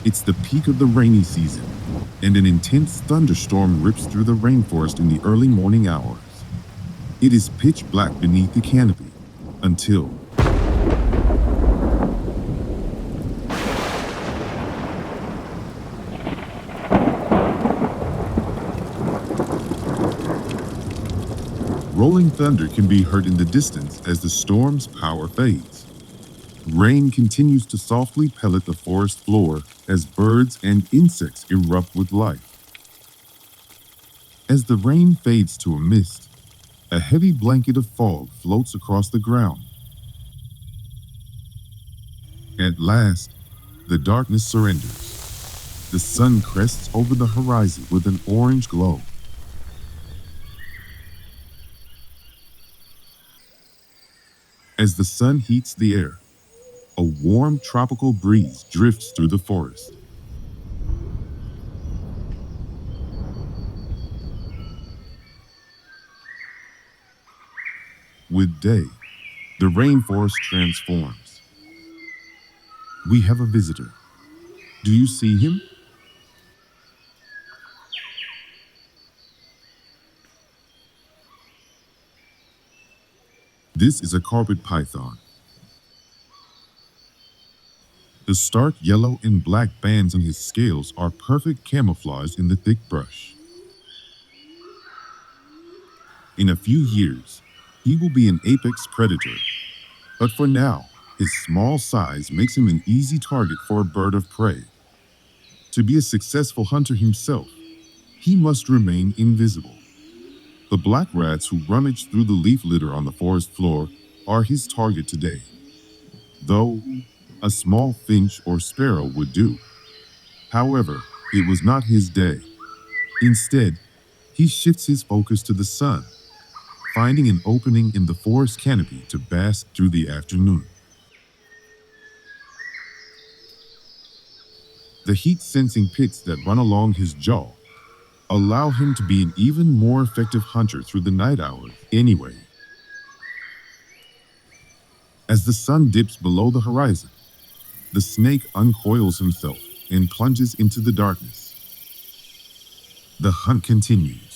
It's the peak of the rainy season, and an intense thunderstorm rips through the rainforest in the early morning hours. It is pitch black beneath the canopy until rolling thunder can be heard in the distance as the storm's power fades. Rain continues to softly pellet the forest floor as birds and insects erupt with life. As the rain fades to a mist, a heavy blanket of fog floats across the ground. At last, the darkness surrenders. The sun crests over the horizon with an orange glow. As the sun heats the air, a warm tropical breeze drifts through the forest. With day, the rainforest transforms. We have a visitor. Do you see him? This is a carpet python. The stark yellow and black bands on his scales are perfect camouflage in the thick brush. In a few years, he will be an apex predator. But for now, his small size makes him an easy target for a bird of prey. To be a successful hunter himself, he must remain invisible. The black rats who rummage through the leaf litter on the forest floor are his target today. Though a small finch or sparrow would do. However, it was not his day. Instead, he shifts his focus to the sun, finding an opening in the forest canopy to bask through the afternoon. The heat-sensing pits that run along his jaw allow him to be an even more effective hunter through the night hours anyway. As the sun dips below the horizon, the snake uncoils himself and plunges into the darkness. The hunt continues.